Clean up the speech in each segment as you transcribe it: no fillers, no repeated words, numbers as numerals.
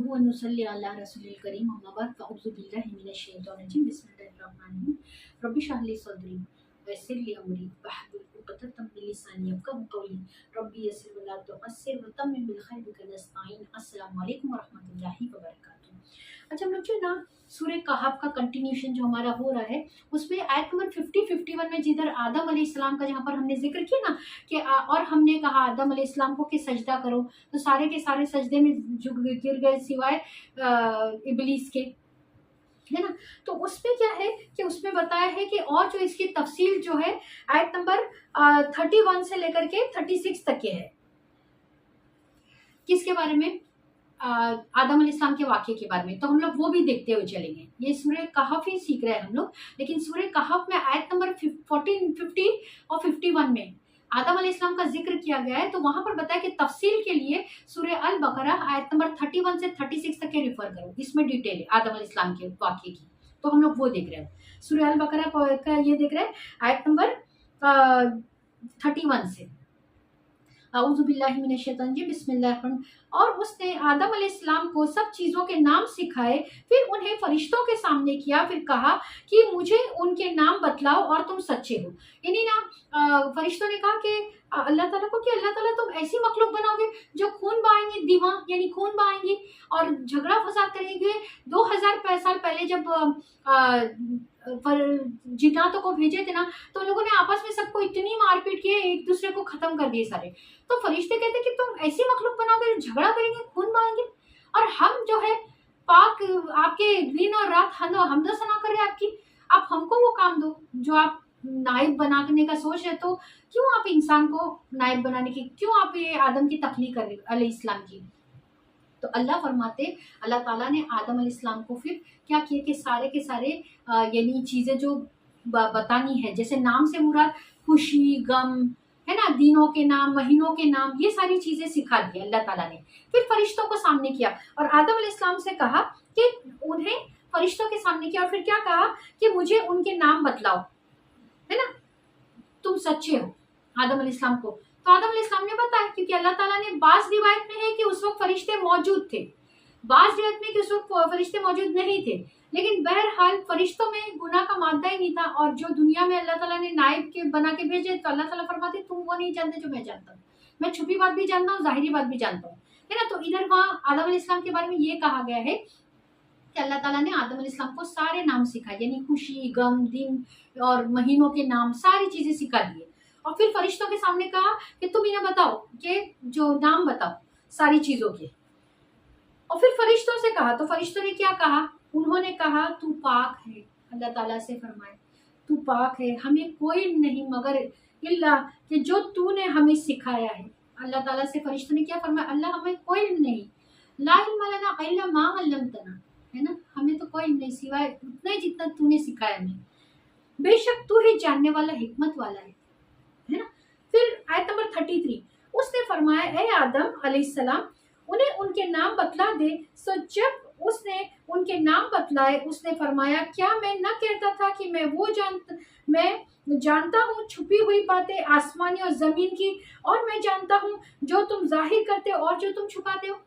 नहमदुहु व नुसल्ली अला रसूलिल करीम अम्मा बाद फ़अऊज़ु बिल्लाहि मिनश शैतानिर रजीम बिस्मिल्लाहिर रहमानिर रहीम रब्बि इश्रह ली सदरी वयस्सिर ली अमरी वहलुल उक़दतम मिन लिसानी यफ़क़हू क़ौली रब्बि यस्सिर व ला तुअस्सिर व तम्मिम बिल खैरि बिका नस्ताईन। अस्सलामु अलैकुम व रहमतुल्लाहि व बरकातुहू। अच्छा हम लोग जो ना सूरह कहफ का कंटिन्यूशन जो हमारा हो रहा है उसमें आयत नंबर 51 में जिधर आदम अलैहिस्सलाम का जहाँ पर हमने जिक्र किया ना कि और हमने कहा आदम अलैहिस्सलाम को कि सजदा करो, तो सारे के सारे सजदे में झुक गिर गए सिवाय इबलीस के, है ना। तो उसमें क्या है कि उसमें बताया है कि और जो इसकी तफसील जो है आयत नंबर 31 से लेकर के 36 तक के है। किसके बारे में? आदम अलैहिस्सलाम के वाक़े के बारे में। तो हम लोग वो भी देखते हुए चलेंगे। ये सूरह कहफ ही सीख रहे हैं हम लोग, लेकिन सूरह कहफ में आयत नंबर 14, 50 और 51 में आदम अलैहिस्सलाम का जिक्र किया गया है। तो वहां पर बताया कि तफसील के लिए सूरह अल बकरा आयत नंबर 31 से 36 तक के रिफर करो, इसमें डिटेल है आदम अलैहिस्सलाम के वाक़े की। तो हम लोग वो देख रहे हैं। सूरह अल बकरा का ये देख रहे हैं आयत नंबर 31 से आऊज़ु बिल्लाहि मिनश शैतानिर रजीम बिस्मिल्लाहिर। और उसने आदम अलैहिस्सलाम को सब चीज़ों के नाम सिखाए, फिर उन्हें फरिश्तों के सामने किया, फिर कहा कि मुझे उनके नाम बतलाओ और तुम सच्चे हो। इन्हीं ना फरिश्तों ने कहा कि अल्लाह ताला को कि अल्लाह ताला तुम ऐसी मखलूक बनाओगे जो खून बहाएंगे, दिमा यानी खून बहाएंगी और झगड़ा फसाद करेंगे। 2000 साल पहले जब जिन्नातों को भेजे थे ना, तो लोगों ने आपस में सबको इतनी मारपीट की, एक दूसरे को खत्म कर दिए सारे। तो फरिश्ते कहते कि तुम ऐसी मखलूक बनाओगे जो झगड़ा करेंगे, खून बहाएंगे, और हम जो है पाक आपके दिन और रात हमदो सना कर रहे हैं आपकी। आप हमको वो काम दो जो आप नायब बनाने का सोच रहे। तो क्यों आप इंसान को नायब बनाने की, क्यों आप ये आदम की तख्लीक कर रहे अलैहिस्सलाम की? तो अल्लाह फरमाते, अल्लाह ताला ने आदम अलैहिस्सलाम को फिर क्या किया कि सारे के सारे यानी चीज़ें जो बतानी है, जैसे नाम से मुराद खुशी, गम, है ना, दिनों के नाम, महीनों के नाम, ये सारी चीज़ें सिखा दी अल्लाह ताला ने। फिर फरिश्तों को सामने किया और आदम अलैहिस्सलाम से कहा कि उन्हें फरिश्तों के सामने किया और फिर क्या कहा कि मुझे उनके नाम बतलाओ, है ना, तुम सच्चे हो, आदम अलैहिस्सलाम को। तो आदम अलैहिस्सलाम ने बताया, क्योंकि अल्लाह ताला ने बाज़ रिवायत में है कि उस वक्त फरिश्ते मौजूद थे, बाज़ रिवायत में कि उस वक्त फरिश्ते मौजूद नहीं थे, लेकिन बहरहाल फरिश्तों में गुनाह का मादा ही नहीं था। और जो दुनिया में अल्लाह ताला ने नायब के बना के भेजे, तो अल्लाह ताला फरमाते तुम वो नहीं जानते जो मैं जानता हूँ, मैं छुपी बात भी जानता हूँ, ज़ाहिरी बात भी जानता हूँ, है ना। तो इधर वहाँ आदम अलैहिस्सलाम के बारे में ये कहा गया है कि अल्लाह ताला ने आदम अलैहिस्सलाम को सारे नाम सिखाए, यानी खुशी, गम, दिन और महीनों के नाम, सारी चीज़ें सिखा दिए। और फिर फरिश्तों के सामने कहा कि तुम इन्हें बताओ कि जो नाम बताओ सारी चीज़ों के। और फिर फरिश्तों से कहा, तो फरिश्तों ने क्या कहा? उन्होंने कहा तू पाक है। अल्लाह ताला से फरमाए तू पाक है, हमें कोई नहीं मगर इल्ला कि जो तूने हमें सिखाया है। अल्लाह ताला से फरिश्तों ने क्या फरमाया? अल्लाह हमें कोई नहीं, ला इल्मा लना इल्ला मा अल्लमतना, है ना, हमें तो कोई नहीं सिवाय उतना ही जितना तूने सिखाया हमें, बेशक तू ही जानने वाला, हिकमत वाला है ना। फिर आयत नंबर 33, उसने फरमाया ए आदम अलैहिस्सलाम उन्हें उनके नाम बतला दे। सो जब उसने उनके नाम बतलाए, उसने फरमाया क्या मैं न कहता था कि मैं जानता हूँ छुपी हुई बातें आसमानी और जमीन की, और मैं जानता हूँ जो तुम जाहिर करते हो और जो तुम छुपाते हो।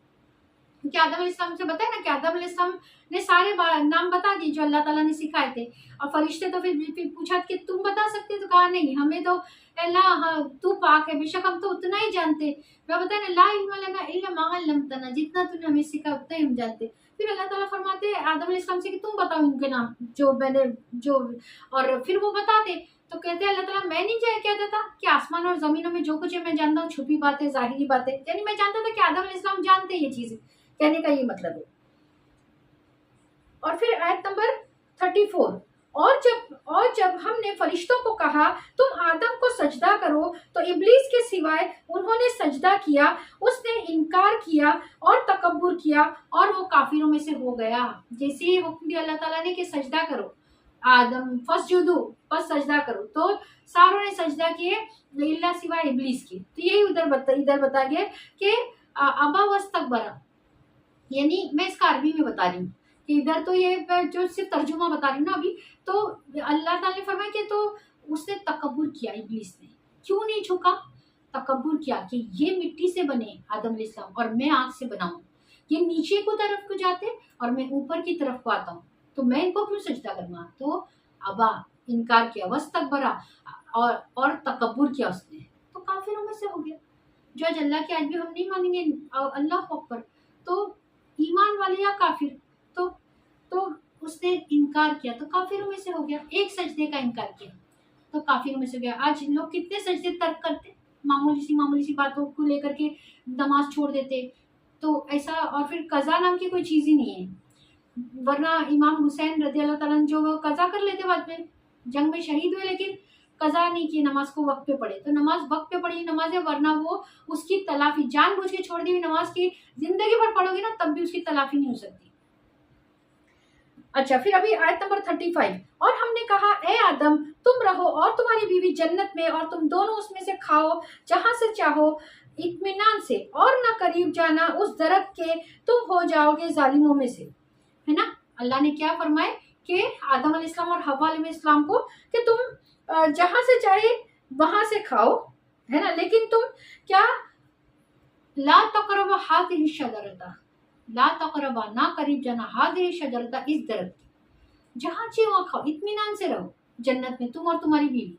क्या आदम अलैहिस्सलाम से बताया ना कि आदम अलैहिस्सलाम ने सारे नाम बता दिए जो अल्लाह ताला ने सिखाए थे। और फरिश्ते तो फिर पूछा कि तुम बता सकते, तो कहा नहीं, हमें तो अल्लाह तू पाक है, बेशक हम तो उतना ही जानते। मैं बताया ना ला इल्मा लना इल्ला मा अल्लमतना, जितना तूने हमें सिखा उतना ही हम जानते। फिर अल्लाह ताला फरमाते आदम अलैहिस्सलाम से कि तुम बताओ इनके नाम जो मैंने जो, और फिर वो बताते। तो कहते अल्लाह ताला मैं नहीं कहता था कि आसमान और जमीनों में जो कुछ है मैं जानता हूँ, छुपी बातें, जाहिरी बातें, यानी मैं जानता था कि आदम अलैहिस्सलाम जानते ये चीजें, कहने का ये मतलब है। और फिर आयत नंबर 34, और जब हमने फरिश्तों को कहा तुम आदम को सजदा करो, तो इब्लीस के सिवाय उन्होंने सजदा किया, उसने इनकार किया और तकब्बुर किया और वो काफिरों में से हो गया। जैसे ही हुक्म दिया अल्लाह ताला ने कि सजदा करो, आदम फसजुदू, बस सजदा करो, तो सारों ने सजदा किए इल्ला सिवाय इब्लीस की। तो यही इधर बता गया कि अबा वस्तकबरा, यानी मैं इसका अरबी में बता रही हूँ कि इधर तो ये जो सिर्फ तर्जुमा बता रही हूँ ना अभी, तो अल्लाह ताला ने फरमाया कि तो उसने तकब्बुर किया, इब्लीस ने क्यों नहीं झुका, तकब्बुर किया कि ये मिट्टी से बने आदम अलैहिस्सलाम और मैं आग से बनाऊं। ये नीचे को तरफ को जाते और मैं ऊपर की तरफ को आता हूँ, तो मैं इनको क्यों सजदा करूँगा? तो अबा, इनकार किया, वस्तकबरा, और तकब्बुर किया उसने, तो काफिरों में से हो गया। जो आज अल्लाह की आज भी हम नहीं मानेंगे अल्लाह अकबर, तो ईमान वाले या काफिर, तो उसने इनकार किया तो काफिरों में से हो गया। एक सजदे का इनकार किया तो काफिरों में से हो गया। आज लोग कितने सजदे तर्क करते, मामूली सी बातों को लेकर के नमाज छोड़ देते, तो ऐसा। और फिर कज़ा नाम की कोई चीज़ ही नहीं है, वरना इमाम हुसैन रज़ी अल्लाह ताला जो वो कज़ा कर लेते, बाद में जंग में शहीद हुए, लेकिन कज़ा नहीं की, नमाज को वक्त पे पढ़े। तो नमाज वक्त पे पढ़ी नमाज है, वरना वो उसकी तलाफी, जानबूझ के छोड़ दी हुई नमाज की जिंदगी भर पढ़ोगे ना तब भी उसकी तलाफी नहीं हो सकती। अच्छा, फिर अभी आयत नंबर 35, और हमने कहा ए आदम तुम रहो और तुम्हारी बीवी जन्नत में, और तुम दोनों उसमें से खाओ जहां से चाहो इत्मीनान से, और न करीब जाना उस दरख्त के, तुम हो जाओगे जालिमों में से। है ना, अल्लाह ने क्या फरमाए कि आदम अलैहिस्सलाम और हव्वा अलैहिस्सलाम को कि तुम जहां से चाहे वहां से खाओ, है ना, लेकिन तुम क्या, ला तकरबा हादिही शजरता, ला तकरबा, ना करीब जाना, हादिही शजरता, इस दरख्त, जहां चाहिए वहां खाओ, इत्मीनान से रहो जन्नत में तुम और तुम्हारी बीवी।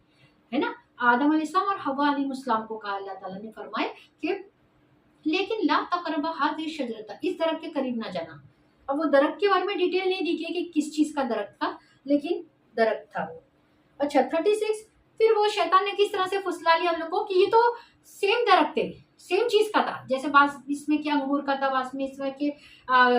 है ना, आदम अलैहिस्सलाम और हव्वा अलैहिस्सलाम को कहा अल्लाह ताला ने फरमाए कि लेकिन ला तकरबा हादिही शजरता, इस दरख्त के करीब ना जाना। अब वो दरख्त के बारे में डिटेल नहीं दी गई कि किस चीज का दरख्त था, लेकिन दरख्त था वो। अच्छा, 36, फिर वो शैतान ने किस तरह से फुसला लिया हम लोग को कि ये तो सेम दरख्त है, सेम चीज का था, जैसे बास इसमें क्या अंगूर का था, बास में इसमें के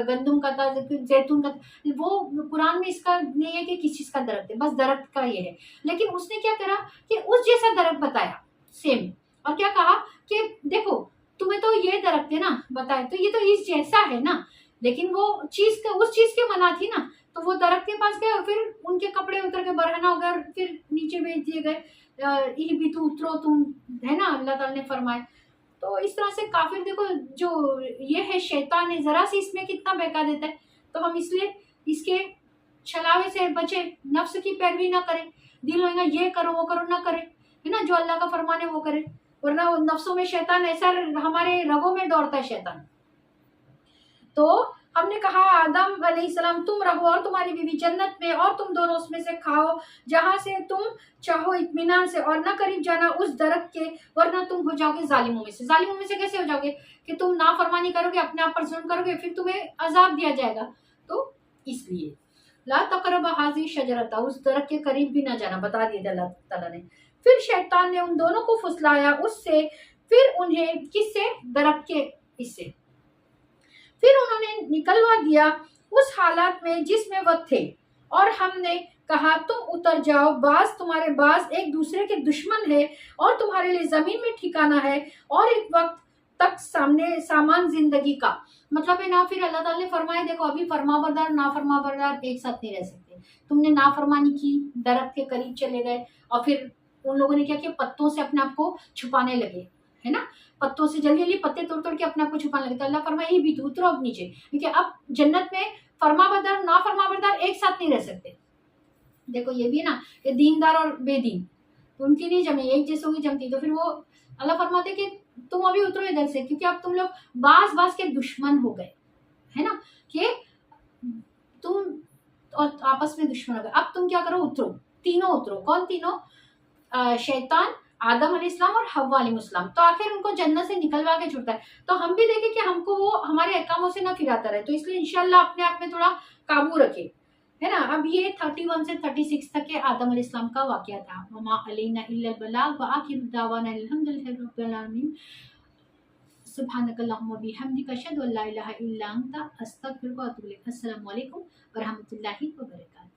गंदुम का था, जैतून का था। वो कुरान में इसका नहीं है कि किस चीज का दरख्त है, बस दरख्त का ये है। लेकिन उसने क्या करा कि उस जैसा दरख्त बताया सेम, और क्या कहा कि देखो तुम्हें तो ये दरख्त है ना बताया, तो ये तो इस जैसा है ना, लेकिन वो चीज का उस चीज की मना थी ना, तो वो दरख्त के पास गए और फिर उनके कपड़े उतर के बरहना हो गया और फिर नीचे भेज दिए गए, भी तो उतरो तुम, है ना, अल्लाह ताला ने फरमाया। तो इस तरह से काफिर, देखो जो ये है शैतान है, जरा सी इसमें कितना बहका देता है, तो हम इसलिए इसके छलावे से बचे, नफ्स की पैरवी ना करें, दिल होगा ये करो वो करो ना करें, है ना, जो अल्लाह का फरमान है वो करें, वरना नफ्सों में शैतान ऐसा हमारे रगों में दौड़ता है शैतान। तो हमने कहा आदम अलैहिस्सलाम तुम रहो और तुम्हारी बीवी जन्नत में, और तुम दोनों उसमें से खाओ जहां से तुम चाहो इत्मीनान से, और न करीब जाना उस दरख्त के, वरना तुम हो जाओगे जालिमों में से। जालिमों में से कैसे हो जाओगे कि तुम नाफरमानी करोगे, अपने आप पर जुल्म करोगे, फिर तुम्हें अजाब दिया जाएगा। तो इसलिए ला तकरबा हाज़िही शजरता, उस दरख्त के करीब भी ना जाना, बता दिया अल्लाह ताला ने। फिर शैतान ने उन दोनों को फुसलाया उससे, फिर उन्हें किससे, दरख्त के इससे, फिर उन्होंने निकलवा दिया उस हालात में जिसमें वह थे, और हमने कहा तुम उतर जाओ, बाज तुम्हारे बाज एक दूसरे के दुश्मन है, और तुम्हारे लिए जमीन में ठिकाना है, और एक वक्त तक सामने सामान जिंदगी का। मतलब है ना, फिर अल्लाह ताला ने फरमाया देखो अभी फरमाबरदार नाफरमाबरदार एक साथ नहीं रह सकते। तुमने नाफरमानी की, दरख्त के करीब चले गए, और फिर उन लोगों ने क्या किया, पत्तों से अपने आप को छुपाने लगे, है ना, पत्तों से जल्दी जल्दी पत्ते तोड़ तोड़ के अपने आप को छुपाने लगे। तो अल्लाह फरमाए भी तो उतरो अब नीचे, क्योंकि अब जन्नत में फरमाबरदार नाफरमाबरदार एक साथ नहीं रह सकते। देखो ये भी ना कि दीनदार और बेदीन उनकी नहीं जमी, एक जैसे होगी जमती, तो फिर वो अल्लाह फरमाते कि तुम अभी उतरो इधर से, क्योंकि अब तुम लोग बास बास के दुश्मन हो गए, है ना, कि तुम और आपस में दुश्मन हो गए। अब तुम क्या करो, उतरो, तीनों उतरो। कौन तीनों, शैतान, आदम अलैहिस्सलाम और हव्वा अलैहिस्सलाम। तो आखिर उनको जन्नत से निकलवा के छुड़ता है। तो हम भी देखें कि हमको वो हमारे अहकामों से ना फिराता रहे, तो इसलिए इंशाल्लाह अपने आप में थोड़ा काबू रखे, है ना। अब ये 31 से 36 तक के आदम अलैहिस्सलाम का वाकया था। वमा अलैना इल्लल बलाग व आखिरु दावाना अल्हम्दुलिल्लाहि रब्बिल आलमीन। सुब्हानकल्लाहुम्मा बिहम्दिका अशहदु अल्ला इलाहा इल्ला अंता अस्तगफिरुका व अतूबु इलैक। अस्सलामु अलैकुम व रहमतुल्लाहि व बरकातहू।